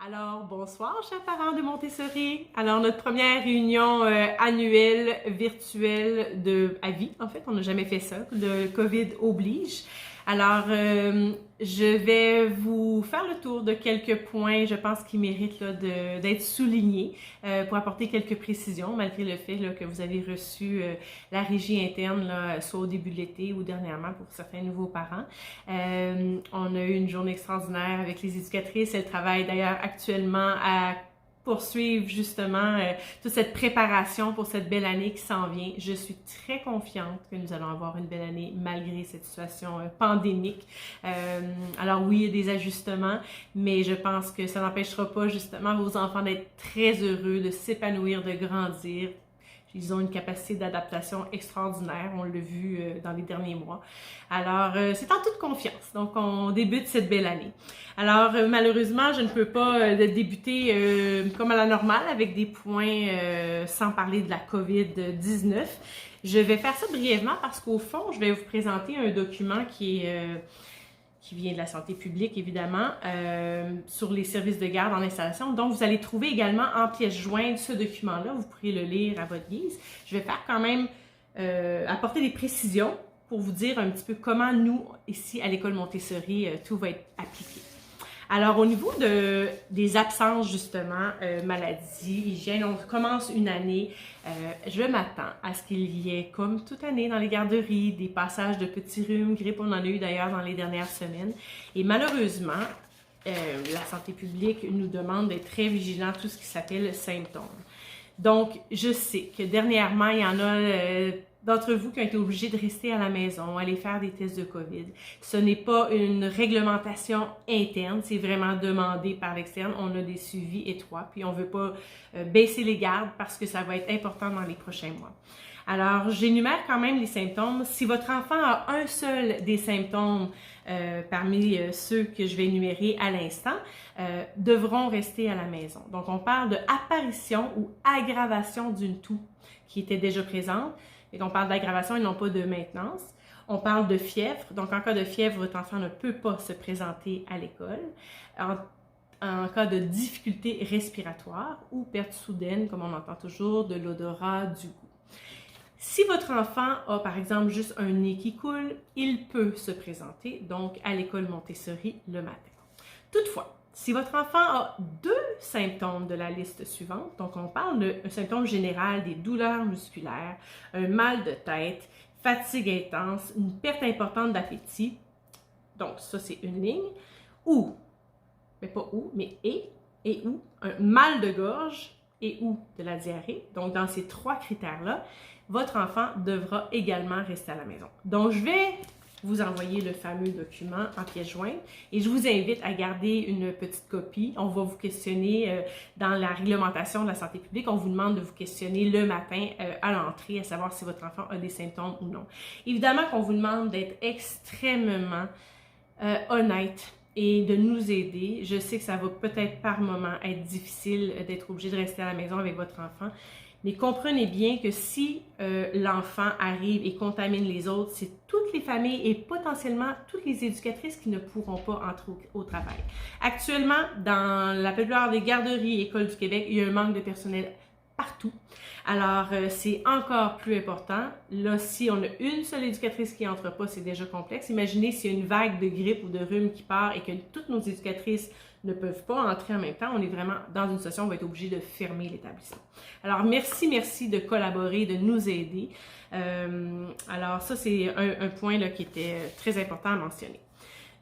Alors, bonsoir, chers parents de Montessori. Alors, notre première réunion annuelle virtuelle à vie, en fait, on n'a jamais fait ça, le COVID oblige. Alors, je vais vous faire le tour de quelques points, je pense, qui méritent d'être soulignés pour apporter quelques précisions, malgré le fait que vous avez reçu la régie interne, soit au début de l'été ou dernièrement pour certains nouveaux parents. On a eu une journée extraordinaire avec les éducatrices. Elles travaillent d'ailleurs actuellement à poursuivre justement toute cette préparation pour cette belle année qui s'en vient. Je suis très confiante que nous allons avoir une belle année malgré cette situation pandémique. Alors oui, il y a des ajustements, mais je pense que ça n'empêchera pas justement vos enfants d'être très heureux, de s'épanouir, de grandir. Ils ont une capacité d'adaptation extraordinaire, on l'a vu dans les derniers mois. Alors, c'est en toute confiance. Donc, on débute cette belle année. Alors, malheureusement, je ne peux pas débuter comme à la normale avec des points sans parler de la COVID-19. Je vais faire ça brièvement parce qu'au fond, je vais vous présenter un document qui vient de la santé publique, évidemment, sur les services de garde en installation. Donc, vous allez trouver également en pièce jointe ce document-là. Vous pourrez le lire à votre guise. Je vais faire quand même apporter des précisions pour vous dire un petit peu comment nous, ici, à l'École Montessori, tout va être appliqué. Alors, au niveau des absences, justement, maladie, hygiène, on commence une année. Je m'attends à ce qu'il y ait, comme toute année dans les garderies, des passages de petits rhumes, grippe, on en a eu d'ailleurs dans les dernières semaines. Et malheureusement, la santé publique nous demande d'être très vigilants à tout ce qui s'appelle symptômes. Donc, je sais que dernièrement, il y en a d'entre vous qui ont été obligés de rester à la maison, aller faire des tests de COVID. Ce n'est pas une réglementation interne, c'est vraiment demandé par l'externe. On a des suivis étroits, puis on ne veut pas baisser les gardes parce que ça va être important dans les prochains mois. Alors, j'énumère quand même les symptômes. Si votre enfant a un seul des symptômes parmi ceux que je vais énumérer à l'instant, devront rester à la maison. Donc, on parle de apparition ou aggravation d'une toux qui était déjà présente. Et on parle d'aggravation et non pas de maintenance. On parle de fièvre. Donc, en cas de fièvre, votre enfant ne peut pas se présenter à l'école. En cas de difficulté respiratoire ou perte soudaine, comme on entend toujours, de l'odorat, du goût. Si votre enfant a, par exemple, juste un nez qui coule, il peut se présenter, donc, à l'école Montessori le matin. Toutefois, si votre enfant a deux symptômes de la liste suivante, donc on parle d'un symptôme général des douleurs musculaires, un mal de tête, fatigue intense, une perte importante d'appétit, donc ça c'est une ligne, ou, mais pas ou, mais et ou, un mal de gorge et ou de la diarrhée, donc dans ces trois critères-là, votre enfant devra également rester à la maison. Donc je vais vous envoyer le fameux document en pièce jointe et je vous invite à garder une petite copie. On va vous questionner dans la réglementation de la santé publique. On vous demande de vous questionner le matin à l'entrée, à savoir si votre enfant a des symptômes ou non. Évidemment qu'on vous demande d'être extrêmement honnête et de nous aider. Je sais que ça va peut-être par moment être difficile d'être obligé de rester à la maison avec votre enfant. Mais comprenez bien que si l'enfant arrive et contamine les autres, c'est toutes les familles et potentiellement toutes les éducatrices qui ne pourront pas entrer au travail. Actuellement, dans la plupart des garderies et écoles du Québec, il y a un manque de personnel partout. Alors, c'est encore plus important. Là, si on a une seule éducatrice qui n'entre pas, c'est déjà complexe. Imaginez s'il y a une vague de grippe ou de rhume qui part et que toutes nos éducatrices ne peuvent pas entrer en même temps. On est vraiment dans une situation où on va être obligé de fermer l'établissement. Alors, merci de collaborer, de nous aider. Alors, ça, c'est un point là, qui était très important à mentionner.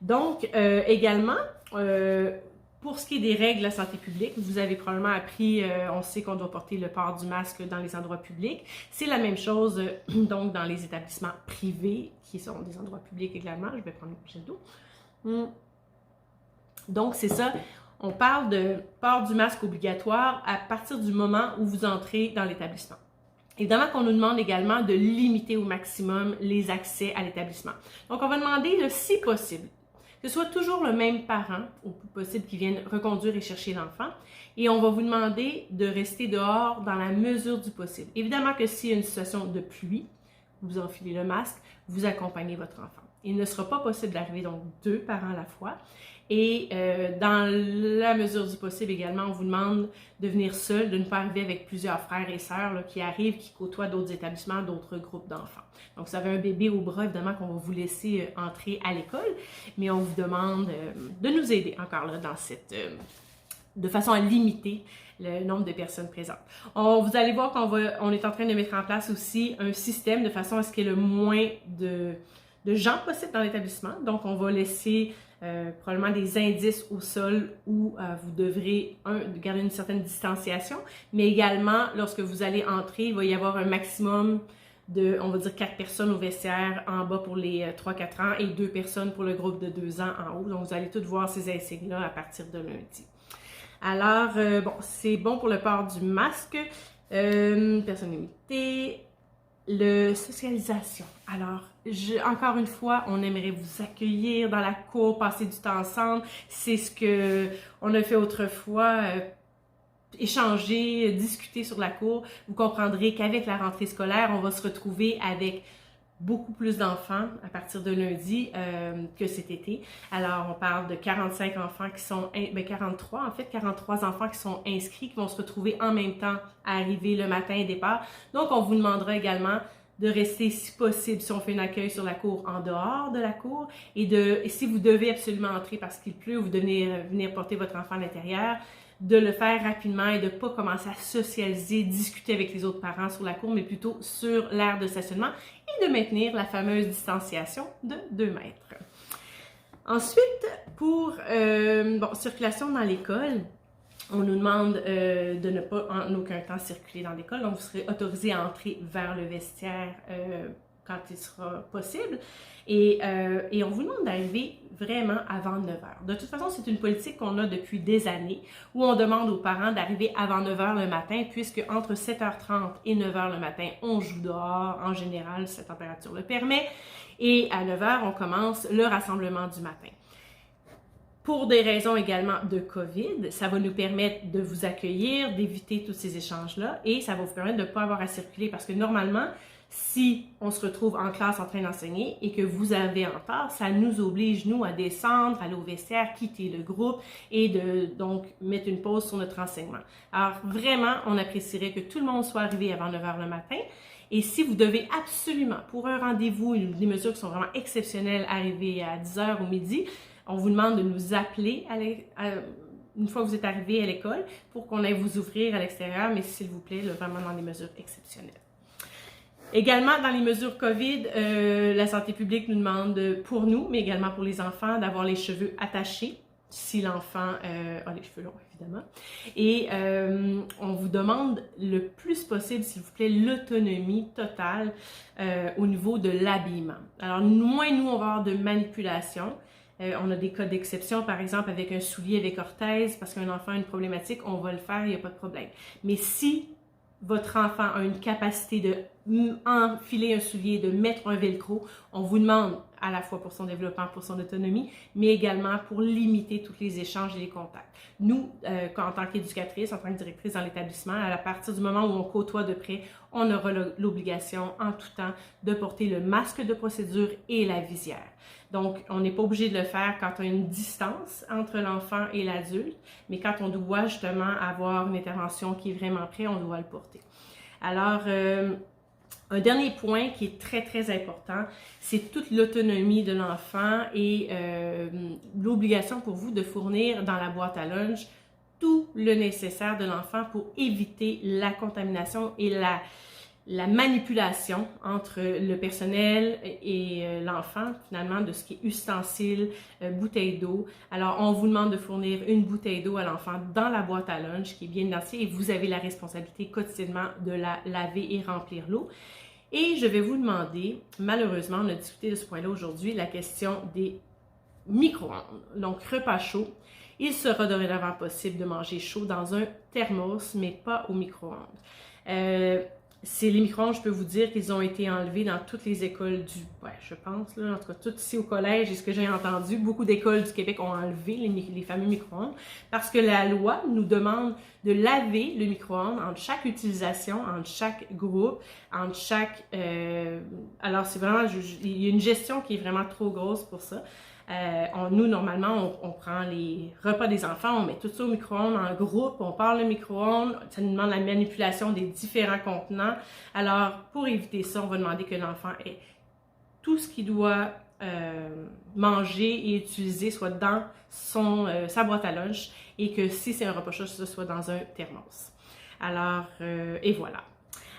Donc, également, pour ce qui est des règles de la santé publique, vous avez probablement appris, on sait qu'on doit porter le port du masque dans les endroits publics. C'est la même chose donc dans les établissements privés, qui sont des endroits publics également. Je vais prendre une prochaine d'eau. Donc, c'est ça. On parle de port du masque obligatoire à partir du moment où vous entrez dans l'établissement. Évidemment qu'on nous demande également de limiter au maximum les accès à l'établissement. Donc, on va demander, si possible, que ce soit toujours le même parent, au plus possible, qui vienne reconduire et chercher l'enfant. Et on va vous demander de rester dehors dans la mesure du possible. Évidemment que s'il y a une situation de pluie, vous enfilez le masque, vous accompagnez votre enfant. il ne sera pas possible d'arriver donc 2 parents à la fois. Et dans la mesure du possible également, on vous demande de venir seul, de ne pas arriver avec plusieurs frères et sœurs là, qui arrivent, qui côtoient d'autres établissements, d'autres groupes d'enfants. Donc, si vous avez un bébé au bras, évidemment qu'on va vous laisser entrer à l'école, mais on vous demande de nous aider encore là dans cette... de façon à limiter le nombre de personnes présentes. Vous allez voir qu'on est en train de mettre en place aussi un système de façon à ce qu'il y ait le moins de gens possible dans l'établissement. Donc, on va laisser probablement des indices au sol où vous devrez garder une certaine distanciation, mais également, lorsque vous allez entrer, il va y avoir un maximum de, on va dire, 4 personnes au vestiaire en bas pour les 3-4 ans et 2 personnes pour le groupe de 2 ans en haut. Donc, vous allez toutes voir ces insignes-là à partir de lundi. Alors, bon, c'est bon pour le port du masque, personne limitée, le socialisation. Alors, encore une fois, on aimerait vous accueillir dans la cour, passer du temps ensemble. C'est ce qu'on a fait autrefois, échanger, discuter sur la cour. Vous comprendrez qu'avec la rentrée scolaire, on va se retrouver avec beaucoup plus d'enfants à partir de lundi que cet été. Alors, on parle de 45 enfants qui sont... 43, en fait, 43 enfants qui sont inscrits, qui vont se retrouver en même temps à arriver le matin et départ. Donc, on vous demandera également de rester, si possible, si on fait un accueil sur la cour, en dehors de la cour. Et si vous devez absolument entrer parce qu'il pleut ou vous devez venir porter votre enfant à l'intérieur, de le faire rapidement et de ne pas commencer à socialiser, discuter avec les autres parents sur la cour, mais plutôt sur l'aire de stationnement et de maintenir la fameuse distanciation de 2 mètres. Ensuite, pour circulation dans l'école, on nous demande de ne pas en aucun temps circuler dans l'école. Donc, vous serez autorisé à entrer vers le vestiaire quand il sera possible. Et on vous demande d'arriver vraiment avant 9 h. De toute façon, c'est une politique qu'on a depuis des années où on demande aux parents d'arriver avant 9 h le matin puisque entre 7h30 et 9 h le matin, on joue dehors. En général, cette température le permet. Et à 9 h, on commence le rassemblement du matin. Pour des raisons également de COVID, ça va nous permettre de vous accueillir, d'éviter tous ces échanges-là et ça va vous permettre de ne pas avoir à circuler parce que normalement, si on se retrouve en classe en train d'enseigner et que vous avez en retard, ça nous oblige, nous, à descendre, aller au vestiaire, quitter le groupe et donc mettre une pause sur notre enseignement. Alors vraiment, on apprécierait que tout le monde soit arrivé avant 9 h le matin. Et si vous devez absolument, pour un rendez-vous, des mesures qui sont vraiment exceptionnelles, arriver à 10 h ou midi, on vous demande de nous appeler une fois que vous êtes arrivé à l'école pour qu'on aille vous ouvrir à l'extérieur, mais s'il vous plaît, là, vraiment dans des mesures exceptionnelles. Également, dans les mesures COVID, la santé publique nous demande, pour nous, mais également pour les enfants, d'avoir les cheveux attachés, si l'enfant a les cheveux longs, évidemment. Et on vous demande le plus possible, s'il vous plaît, l'autonomie totale au niveau de l'habillement. Alors, moins nous, on va avoir de manipulation. On a des cas d'exception, par exemple, avec un soulier avec orthèse, parce qu'un enfant a une problématique, on va le faire, il n'y a pas de problème. Mais si votre enfant a une capacité de enfiler un soulier, de mettre un velcro, on vous demande à la fois pour son développement, pour son autonomie, mais également pour limiter tous les échanges et les contacts. Nous, en tant qu'éducatrice, en tant que directrice dans l'établissement, à partir du moment où on côtoie de près, on aura l'obligation en tout temps de porter le masque de procédure et la visière. Donc, on n'est pas obligé de le faire quand on a une distance entre l'enfant et l'adulte, mais quand on doit justement avoir une intervention qui est vraiment prête, on doit le porter. Alors, un dernier point qui est très, très important, c'est toute l'autonomie de l'enfant et l'obligation pour vous de fournir dans la boîte à lunch tout le nécessaire de l'enfant pour éviter la contamination et la manipulation entre le personnel et l'enfant, finalement, de ce qui est ustensiles, bouteilles d'eau. Alors, on vous demande de fournir une bouteille d'eau à l'enfant dans la boîte à lunch qui est bien identifiée et vous avez la responsabilité quotidiennement de la laver et remplir l'eau. Et je vais vous demander, malheureusement, on a discuté de ce point-là aujourd'hui, la question des micro-ondes. Donc, repas chaud. Il sera dorénavant possible de manger chaud dans un thermos, mais pas au micro-ondes. les micro-ondes, je peux vous dire qu'ils ont été enlevés dans toutes les écoles je pense, là, en tout cas, tout ici au collège, et ce que j'ai entendu, beaucoup d'écoles du Québec ont enlevé les fameux micro-ondes parce que la loi nous demande de laver le micro-ondes entre chaque utilisation, entre chaque groupe, entre chaque... alors, c'est vraiment... il y a une gestion qui est vraiment trop grosse pour ça. Nous, normalement, on prend les repas des enfants, on met tout ça au micro-ondes en groupe, on parle le micro-ondes, ça nous demande la manipulation des différents contenants. Alors, pour éviter ça, on va demander que l'enfant ait tout ce qu'il doit manger et utiliser soit dans sa boîte à lunch et que si c'est un repas chaud, ce soit dans un thermos. Alors, et voilà.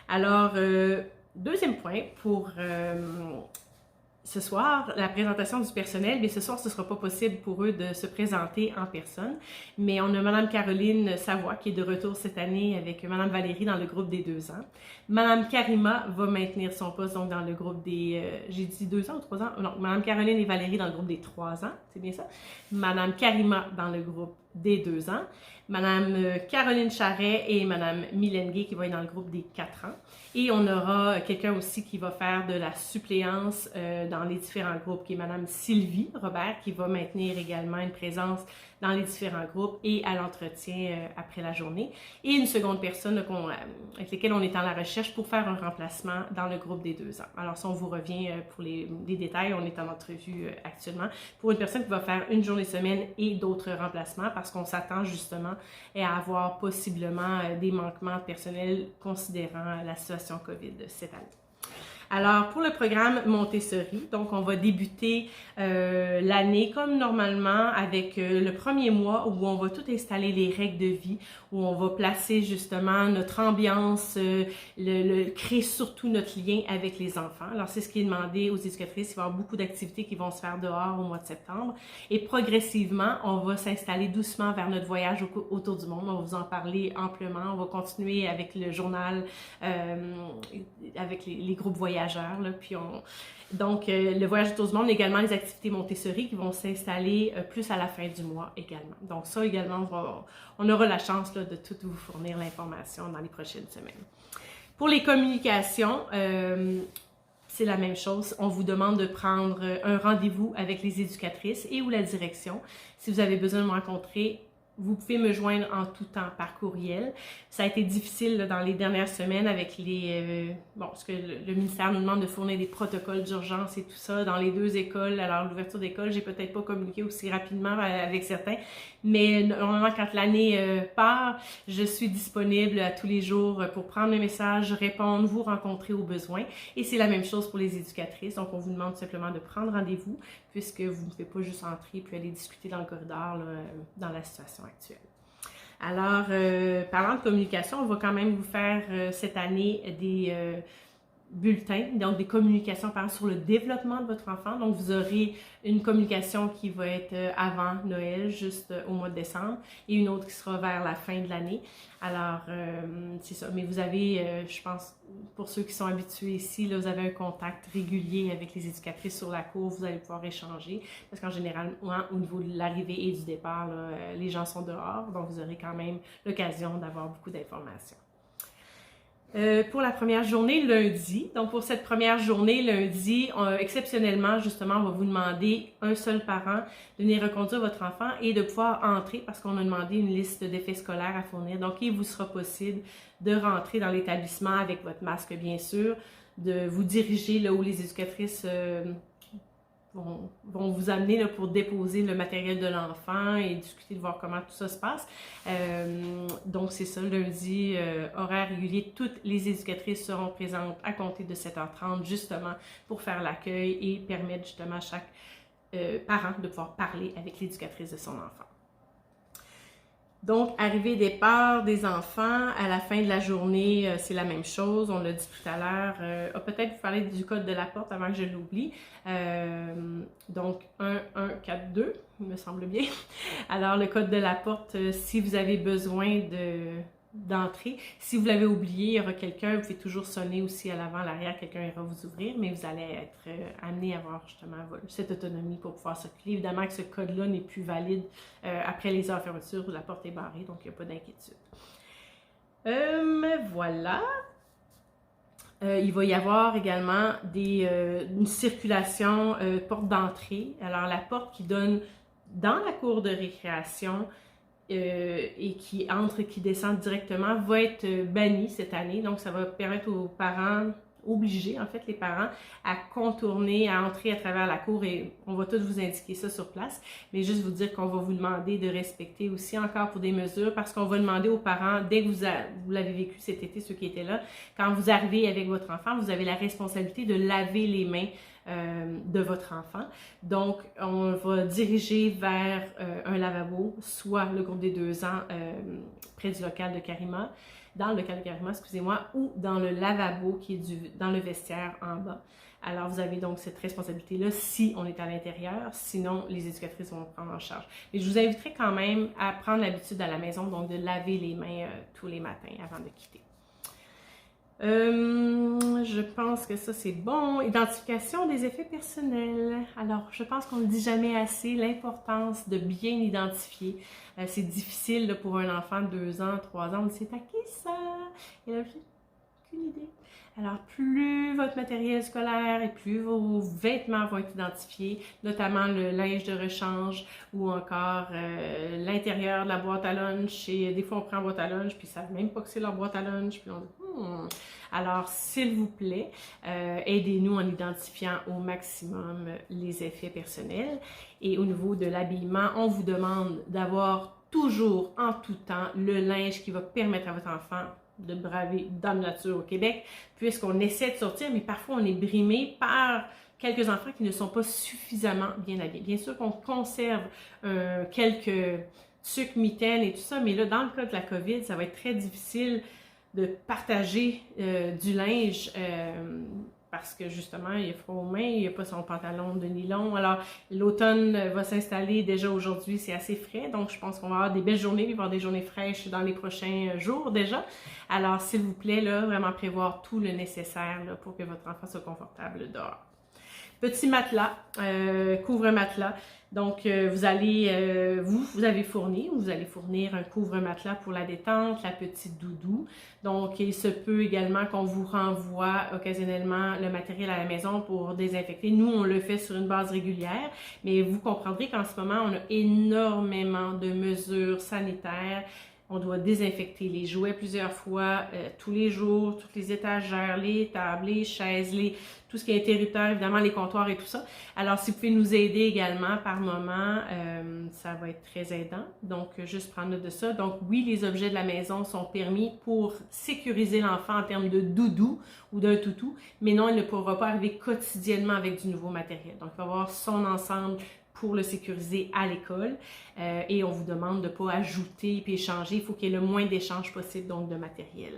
Alors, deuxième point pour... ce soir, la présentation du personnel, mais ce soir, ce ne sera pas possible pour eux de se présenter en personne. Mais on a Mme Caroline Savoie qui est de retour cette année avec Mme Valérie dans le groupe des 2 ans. Mme Karima va maintenir son poste donc dans le groupe des... j'ai dit 2 ans ou 3 ans? Non, Mme Caroline et Valérie dans le groupe des 3 ans, c'est bien ça? Mme Karima dans le groupe des 2 ans. Mme Caroline Charret et Mme Mylène Gay qui va être dans le groupe des 4 ans. Et on aura quelqu'un aussi qui va faire de la suppléance dans les différents groupes, qui est Mme Sylvie Robert, qui va maintenir également une présence dans les différents groupes et à l'entretien après la journée. Et une seconde personne avec laquelle on est en la recherche pour faire un remplacement dans le groupe des 2 ans. Alors ça, on vous revient pour les détails, on est en entrevue actuellement pour une personne qui va faire une journée semaine et d'autres remplacements parce qu'on s'attend justement à avoir possiblement des manquements personnels considérant la situation COVID cette année. Alors, pour le programme Montessori, donc on va débuter l'année comme normalement avec le premier mois où on va tout installer les règles de vie, où on va placer justement notre ambiance, créer surtout notre lien avec les enfants. Alors, c'est ce qui est demandé aux éducatrices. Il va y avoir beaucoup d'activités qui vont se faire dehors au mois de septembre. Et progressivement, on va s'installer doucement vers notre voyage autour du monde. On va vous en parler amplement. On va continuer avec le journal, avec les groupes voyageurs. Là, puis donc, le voyage autour du monde, mais également les activités Montessori qui vont s'installer plus à la fin du mois également. Donc ça également, on aura la chance là, de tout vous fournir l'information dans les prochaines semaines. Pour les communications, c'est la même chose. On vous demande de prendre un rendez-vous avec les éducatrices et ou la direction. Si vous avez besoin de me rencontrer, vous pouvez me joindre en tout temps par courriel. Ça a été difficile là, dans les dernières semaines avec parce que le ministère nous demande de fournir des protocoles d'urgence et tout ça dans les 2 écoles. Alors, l'ouverture d'école, j'ai peut-être pas communiqué aussi rapidement avec certains, mais normalement, quand l'année part, je suis disponible à tous les jours pour prendre le message, répondre, vous rencontrer aux besoins. Et c'est la même chose pour les éducatrices. Donc, on vous demande simplement de prendre rendez-vous puisque vous ne pouvez pas juste entrer puis aller discuter dans le corridor là, dans la situation actuelle. Alors, parlant de communication, on va quand même vous faire cette année des bulletins, donc des communications sur le développement de votre enfant. Donc, vous aurez une communication qui va être avant Noël, juste au mois de décembre, et une autre qui sera vers la fin de l'année. Alors, c'est ça. Mais vous avez, je pense, pour ceux qui sont habitués ici, là, vous avez un contact régulier avec les éducatrices sur la cour, vous allez pouvoir échanger, parce qu'en général, au niveau de l'arrivée et du départ, là, les gens sont dehors, donc vous aurez quand même l'occasion d'avoir beaucoup d'informations. Pour la première journée, lundi. Donc, pour cette première journée, lundi, exceptionnellement, justement, on va vous demander un seul parent de venir reconduire votre enfant et de pouvoir entrer parce qu'on a demandé une liste d'effets scolaires à fournir. Donc, il vous sera possible de rentrer dans l'établissement avec votre masque, bien sûr, de vous diriger là où les éducatrices vont vous amener là, pour déposer le matériel de l'enfant et discuter de voir comment tout ça se passe. Donc, c'est ça, lundi, horaire régulier. Toutes les éducatrices seront présentes à compter de 7h30, justement, pour faire l'accueil et permettre justement à chaque parent de pouvoir parler avec l'éducatrice de son enfant. Donc, arrivée et départ des enfants, à la fin de la journée, c'est la même chose. On l'a dit tout à l'heure. Peut-être vous parler du code de la porte avant que je l'oublie. Donc, 1142, il me semble bien. Alors, le code de la porte, si vous avez besoin d'entrer. Si vous l'avez oublié, il y aura quelqu'un, vous pouvez toujours sonner aussi à l'avant, à l'arrière, quelqu'un ira vous ouvrir, mais vous allez être amené à avoir justement cette autonomie pour pouvoir circuler. Évidemment que ce code-là n'est plus valide après les heures de fermeture où la porte est barrée, donc il n'y a pas d'inquiétude. Voilà. Il va y avoir également une circulation porte d'entrée. Alors, la porte qui donne dans la cour de récréation et qui descend directement va être bannie cette année. Donc, ça va permettre aux parents, obliger en fait les parents à contourner, à entrer à travers la cour et on va tous vous indiquer ça sur place. Mais juste vous dire qu'on va vous demander de respecter aussi encore pour des mesures parce qu'on va demander aux parents, dès que vous l'avez vécu cet été, ceux qui étaient là, quand vous arrivez avec votre enfant, vous avez la responsabilité de laver les mains de votre enfant. Donc, on va diriger vers un lavabo, soit le groupe des 2 ans près du local de Karima, dans le local de Karima, excusez-moi, ou dans le lavabo qui est dans le vestiaire en bas. Alors, vous avez donc cette responsabilité-là si on est à l'intérieur, sinon les éducatrices vont prendre en charge. Mais je vous inviterai quand même à prendre l'habitude à la maison, donc de laver les mains tous les matins avant de quitter. Je pense que ça c'est bon. Identification des effets personnels. Alors, je pense qu'on ne dit jamais assez l'importance de bien identifier. C'est difficile là, pour un enfant de 2 ans, 3 ans, on dit c'est à qui ça? Et là, j'ai aucune idée. Alors, plus votre matériel scolaire et plus vos vêtements vont être identifiés, notamment le linge de rechange ou encore l'intérieur de la boîte à lunch. Et des fois, on prend la boîte à lunch puis ils ne savent même pas que c'est leur boîte à lunch. Puis on dit, Alors, s'il vous plaît, aidez-nous en identifiant au maximum les effets personnels. Et au niveau de l'habillement, on vous demande d'avoir toujours, en tout temps, le linge qui va permettre à votre enfant de braver dans la nature au Québec, puisqu'on essaie de sortir, mais parfois on est brimé par quelques enfants qui ne sont pas suffisamment bien habillés. Bien sûr qu'on conserve quelques tucs, mitaines et tout ça, mais là, dans le cas de la COVID, ça va être très difficile de partager du linge parce que justement, il est froid aux mains, il n'y a pas son pantalon de nylon. Alors, l'automne va s'installer déjà aujourd'hui, c'est assez frais, donc je pense qu'on va avoir des belles journées, il va y avoir des journées fraîches dans les prochains jours déjà. Alors, s'il vous plaît, là, vraiment prévoir tout le nécessaire là, pour que votre enfant soit confortable dehors. Petit matelas, couvre-matelas. Donc, vous avez fourni ou vous allez fournir un couvre-matelas pour la détente, la petite doudou. Donc, il se peut également qu'on vous renvoie occasionnellement le matériel à la maison pour désinfecter. Nous, on le fait sur une base régulière, mais vous comprendrez qu'en ce moment, on a énormément de mesures sanitaires. On doit désinfecter les jouets plusieurs fois, tous les jours, toutes les étagères, les tables, les chaises, tout ce qui est interrupteur, évidemment les comptoirs et tout ça. Alors, si vous pouvez nous aider également par moment, ça va être très aidant. Donc, juste prendre note de ça. Donc, oui, les objets de la maison sont permis pour sécuriser l'enfant en termes de doudou ou d'un toutou, mais non, il ne pourra pas arriver quotidiennement avec du nouveau matériel. Donc, il va avoir son ensemble pour le sécuriser à l'école et on vous demande de ne pas ajouter puis échanger. Il faut qu'il y ait le moins d'échanges possible donc de matériel.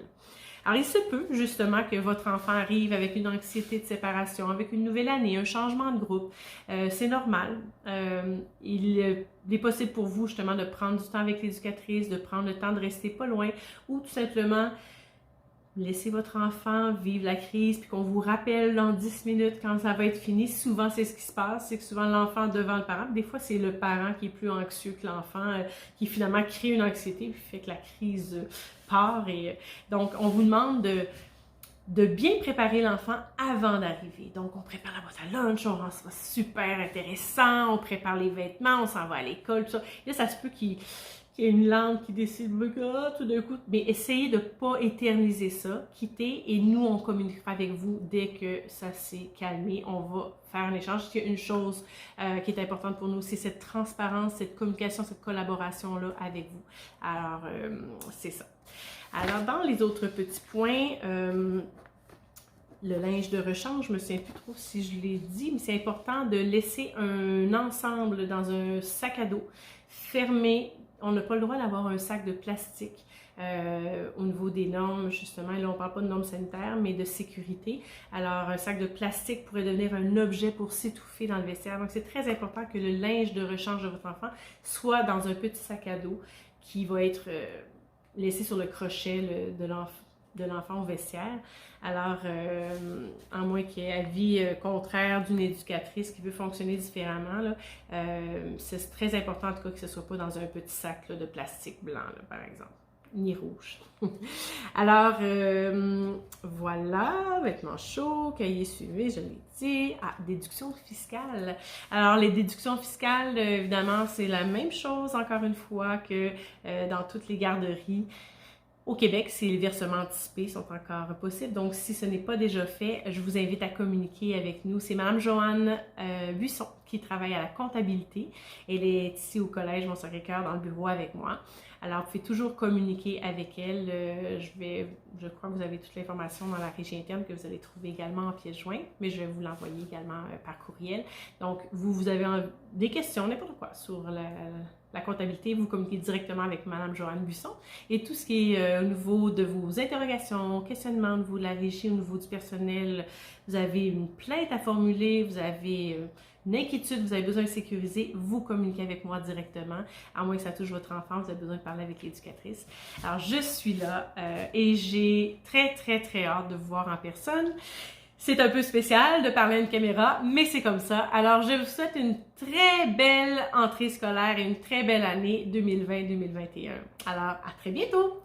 Alors, il se peut justement que votre enfant arrive avec une anxiété de séparation, avec une nouvelle année, un changement de groupe. C'est normal. Il est possible pour vous justement de prendre du temps avec l'éducatrice, de prendre le temps de rester pas loin ou tout simplement laissez votre enfant vivre la crise, puis qu'on vous rappelle dans 10 minutes quand ça va être fini. Souvent, c'est ce qui se passe, c'est que souvent l'enfant devant le parent. Des fois, c'est le parent qui est plus anxieux que l'enfant, qui finalement crée une anxiété, puis fait que la crise part. Et donc, on vous demande de bien préparer l'enfant avant d'arriver. Donc, on prépare la boîte à lunch, on rend ça super intéressant, on prépare les vêtements, on s'en va à l'école, tout ça. Et là, ça se peut qu'il y ait une lampe qui décide, tout d'un coup, mais essayez de ne pas éterniser ça, quittez et nous, on communiquera avec vous dès que ça s'est calmé. On va faire un échange. Il y a une chose qui est importante pour nous, c'est cette transparence, cette communication, cette collaboration-là avec vous. Alors, c'est ça. Alors, dans les autres petits points, le linge de rechange, je me souviens plus trop si je l'ai dit, mais c'est important de laisser un ensemble dans un sac à dos fermé. On n'a pas le droit d'avoir un sac de plastique au niveau des normes, justement. Et là, on ne parle pas de normes sanitaires, mais de sécurité. Alors, un sac de plastique pourrait devenir un objet pour s'étouffer dans le vestiaire. Donc, c'est très important que le linge de rechange de votre enfant soit dans un petit sac à dos qui va être laissé sur le crochet de l'enfant au vestiaire. Alors, à moins qu'il y ait avis contraire d'une éducatrice qui veut fonctionner différemment, c'est très important en tout cas que ce ne soit pas dans un petit sac là, de plastique blanc, là, par exemple. ni rouge. Alors, voilà, vêtements chauds, cahier suivi, je l'ai dit. Ah, déduction fiscale. Alors, les déductions fiscales, évidemment, c'est la même chose, encore une fois, que dans toutes les garderies. Au Québec, si les versements anticipés sont encore possibles. Donc, si ce n'est pas déjà fait, je vous invite à communiquer avec nous. C'est Mme Joanne Buisson qui travaille à la comptabilité. Elle est ici au Collège Mont-Sacré-Cœur dans le bureau avec moi. Alors, vous pouvez toujours communiquer avec elle. Je crois que vous avez toute l'information dans la régie interne que vous allez trouver également en pièce jointe, mais je vais vous l'envoyer également par courriel. Donc, vous avez des questions, n'importe quoi, sur la comptabilité, vous communiquez directement avec Mme Joanne Buisson. Et tout ce qui est au niveau de vos interrogations, questionnements au niveau de la régie, au niveau du personnel, vous avez une plainte à formuler, vous avez une inquiétude, vous avez besoin de sécuriser, vous communiquez avec moi directement, à moins que ça touche votre enfant, vous avez besoin de parler avec l'éducatrice. Alors, je suis là et j'ai très, très, très hâte de vous voir en personne. C'est un peu spécial de parler à une caméra, mais c'est comme ça. Alors, je vous souhaite une très belle entrée scolaire et une très belle année 2020-2021. Alors, à très bientôt!